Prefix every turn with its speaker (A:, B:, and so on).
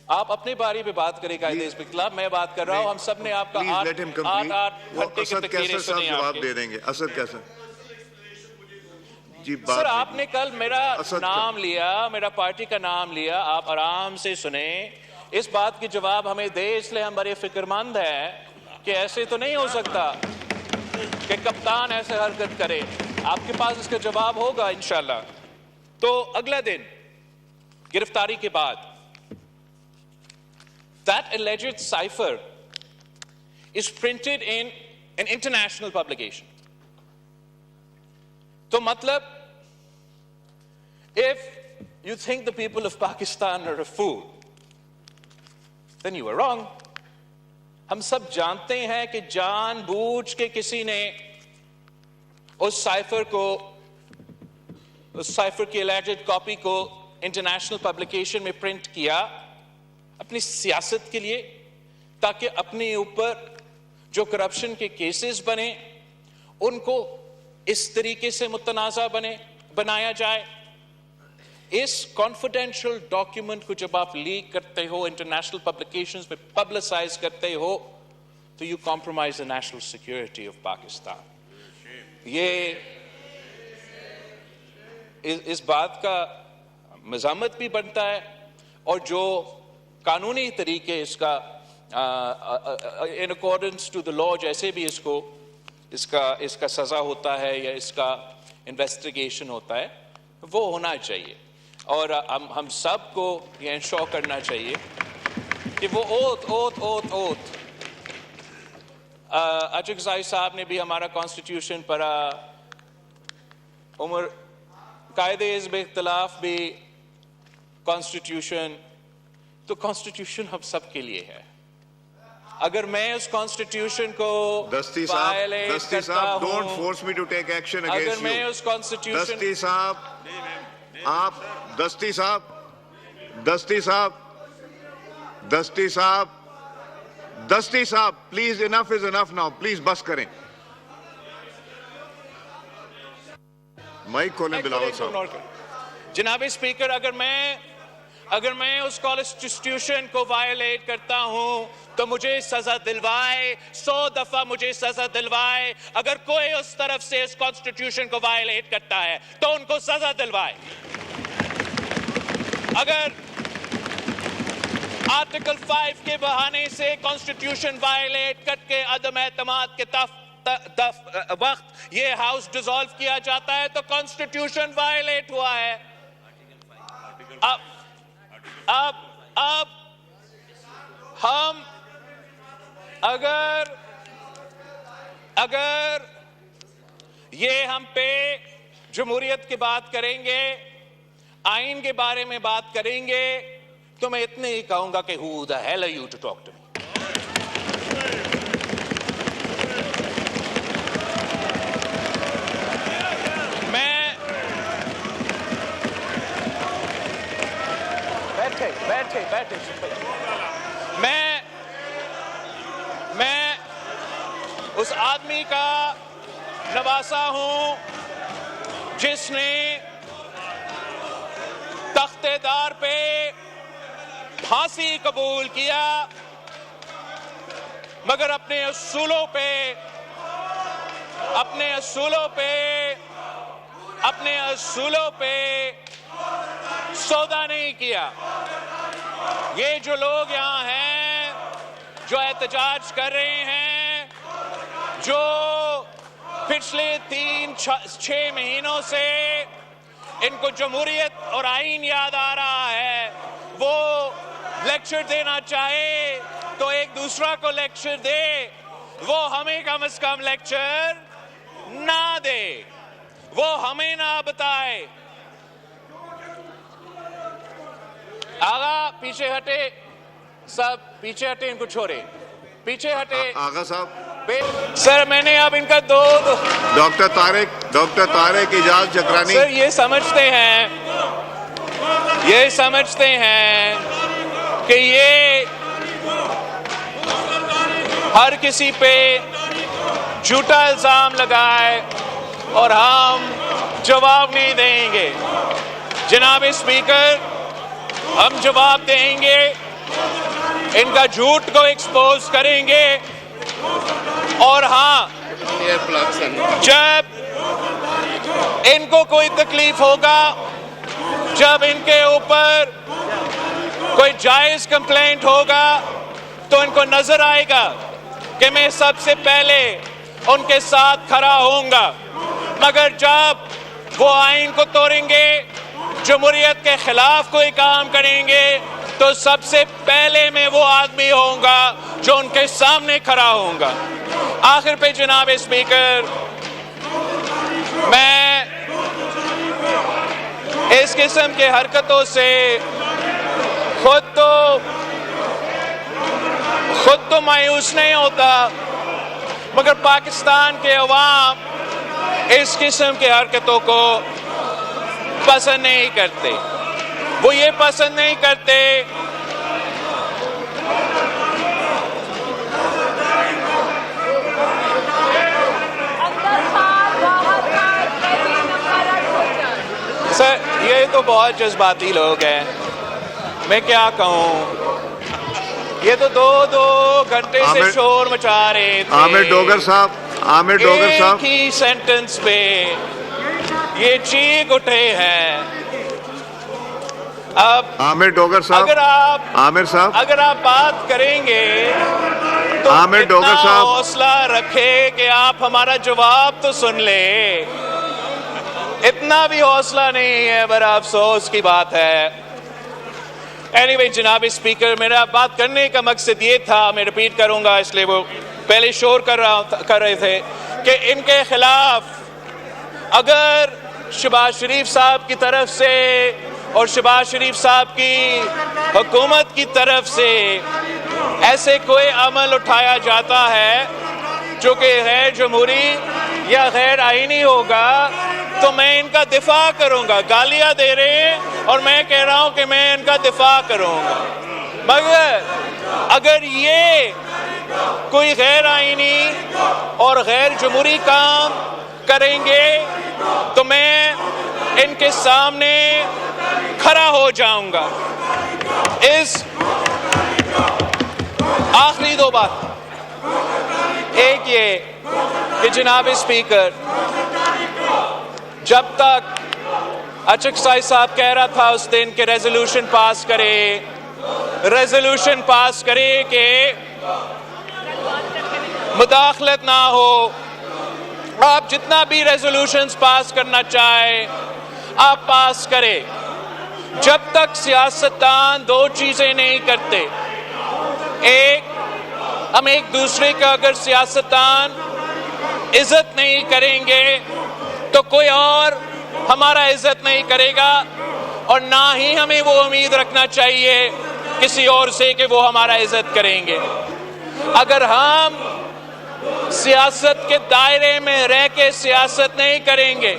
A: آپ اپنی باری پہ بات کریں قائد حزب اختلاف، میں بات کر رہا ہوں. ہم سب نے آپ کا 8 گھنٹے کی تقریریں سنی آپ
B: جواب دے دیں گے. اسد کیسر جی
A: سر، آپ نے کل میرا نام لیا، میرا پارٹی کا نام لیا، آپ آرام سے سنیں. اس بات کی جواب ہمیں دے، اس لیے ہم بڑے فکر مند ہیں کہ ایسے تو نہیں ہو سکتا کہ کپتان ایسے حرکت کرے. آپ کے پاس اس کا جواب ہوگا انشاءاللہ. تو اگلا دن گرفتاری کے بعد that alleged cipher is printed in an international publication. تو مطلب if you think the people of Pakistan are a fool, then you are wrong. ہم سب جانتے ہیں کہ جان بوجھ کے کسی نے اس سائفر کو، اس سائفر کی alleged کاپی کو انٹرنیشنل پبلیکیشن میں پرنٹ کیا اپنی سیاست کے لیے، تاکہ اپنے اوپر جو کرپشن کے کیسز بنے ان کو اس طریقے سے متنازع بنایا جائے. اس کانفیڈینشیل ڈاکیومنٹ کو جب آپ لیک کرتے ہو، انٹرنیشنل پبلیکیشنز میں پبلسائز کرتے ہو، تو you compromise the national security of Pakistan. یہ اس بات کا مذمت بھی بنتا ہے، اور جو قانونی طریقے اس کا in accordance to the law جیسے بھی اس کا سزا ہوتا ہے یا اس کا انویسٹیگیشن ہوتا ہے، وہ ہونا چاہیے. اور ہم سب کو یہ انشور کرنا چاہیے کہ وہ اوتھ اچکزائی صاحب نے بھی ہمارا کانسٹیٹیوشن پڑھا، عمر قائد حزب اختلاف بھی کانسٹیٹیوشن. تو کانسٹیٹیوشن ہم سب کے لیے ہے. اگر میں اس کانسٹیٹیوشن کو وائلیٹ کرتا ہوں،
B: don't force me to take action against you.
A: اگر میں اس کانسٹیٹیوشن
B: دستی صاحب، آپ دستی صاحب please, enough is enough now, please بس کریں. مائک کھولیں بلاول صاحب.
A: جناب اسپیکر، اگر میں اس کانسٹیٹیوشن کو وائلیٹ کرتا ہوں تو مجھے سزا دلوائے، 100 دفعہ مجھے سزا دلوائے. اگر کوئی اس طرف سے اس کانسٹیٹیوشن کو وائلیٹ کرتا ہے تو ان کو سزا دلوائے. اگر آرٹیکل 5 کے بہانے سے کانسٹیٹیوشن وائلیٹ کر کے عدم اعتماد کے وقت یہ ہاؤس ڈیزالو کیا جاتا ہے تو کانسٹیٹیوشن وائلیٹ ہوا ہے. اب ہم اگر یہ ہم پہ جمہوریت کی بات کریں گے، آئین کے بارے میں بات کریں گے، تو میں اتنے ہی کہوں گا کہ who the hell are you to talk to me. بیٹھے میں اس آدمی کا نواسا ہوں جس نے تختے دار پہ پھانسی قبول کیا، مگر اپنے اصولوں پہ سودا نہیں کیا. یہ جو لوگ یہاں ہیں جو احتجاج کر رہے ہیں، جو پچھلے 3-6 مہینوں سے ان کو جمہوریت اور آئین یاد آ رہا ہے، وہ لیکچر دینا چاہے تو ایک دوسرا کو لیکچر دے، وہ ہمیں کم از کم لیکچر نہ دے، وہ ہمیں نہ بتائے. آغا پیچھے ہٹے، سب پیچھے ہٹے، ان کو چھوڑے، پیچھے ہٹے.
B: آغا صاحب،
A: سر میں نے اب ان کا
B: ڈاکٹر طارق اجاز چکرانی.
A: سر یہ سمجھتے ہیں کہ یہ ہر کسی پہ جھوٹا الزام لگائے اور ہم جواب نہیں دیں گے. جناب اسپیکر، ہم جواب دیں گے ان کا جھوٹ کو ایکسپوز کریں گے. اور ہاں، جب ان کو کوئی تکلیف ہوگا، جب ان کے اوپر کوئی جائز کمپلینٹ ہوگا، تو ان کو نظر آئے گا کہ میں سب سے پہلے ان کے ساتھ کھڑا ہوں گا. مگر جب وہ آئین کو توڑیں گے، جمہوریت کے خلاف کوئی کام کریں گے، تو سب سے پہلے میں وہ آدمی ہوں گا جو ان کے سامنے کھڑا ہوں گا. آخر پہ جناب اسپیکر، میں اس قسم کے حرکتوں سے خود تو مایوس نہیں ہوتا، مگر پاکستان کے عوام اس قسم کے حرکتوں کو پسند نہیں کرتے. وہ یہ پسند نہیں کرتے سر. یہ تو بہت جذباتی لوگ ہیں، میں کیا کہوں. یہ تو دو گھنٹے سے شور مچا رہے تھے.
B: عامر ڈوگر صاحب
A: ایک ہی سینٹنس پہ یہ چیخ اٹھے ہیں. اب
B: عامر ڈوگر صاحب
A: اگر آپ بات کریں گے تو
B: عامر ڈوگر
A: اتنا
B: صاحب
A: حوصلہ رکھے کہ آپ ہمارا جواب تو سن لیں. اتنا بھی حوصلہ نہیں ہے، بڑا افسوس کی بات ہے. اینی جناب اسپیکر، میرا بات کرنے کا مقصد یہ تھا، میں ریپیٹ کروں گا اس لیے وہ پہلے شور کر رہے تھے، کہ ان کے خلاف اگر شہباز شریف صاحب کی طرف سے اور شہباز شریف صاحب کی حکومت کی طرف سے ایسے کوئی عمل اٹھایا جاتا ہے جو کہ غیر جمہوری یا غیر آئینی ہوگا، تو میں ان کا دفاع کروں گا. گالیاں دے رہے ہیں اور میں کہہ رہا ہوں کہ میں ان کا دفاع کروں گا. مگر اگر یہ کوئی غیر آئینی اور غیر جمہوری کام کریں گے تو میں ان کے سامنے کھڑا ہو جاؤں گا. اس آخری دو بات، ایک یہ کہ جناب اسپیکر، جب تک اچکسائی صاحب کہہ رہا تھا اس دن کہ ریزولوشن پاس کرے کہ مداخلت نہ ہو، آپ جتنا بھی ریزولوشنز پاس کرنا چاہے آپ پاس کرے. جب تک سیاستدان دو چیزیں نہیں کرتے، ایک، ہم ایک دوسرے کا اگر سیاستدان عزت نہیں کریں گے تو کوئی اور ہمارا عزت نہیں کرے گا، اور نہ ہی ہمیں وہ امید رکھنا چاہیے کسی اور سے کہ وہ ہمارا عزت کریں گے. اگر ہم سیاست کے دائرے میں رہ کے سیاست نہیں کریں گے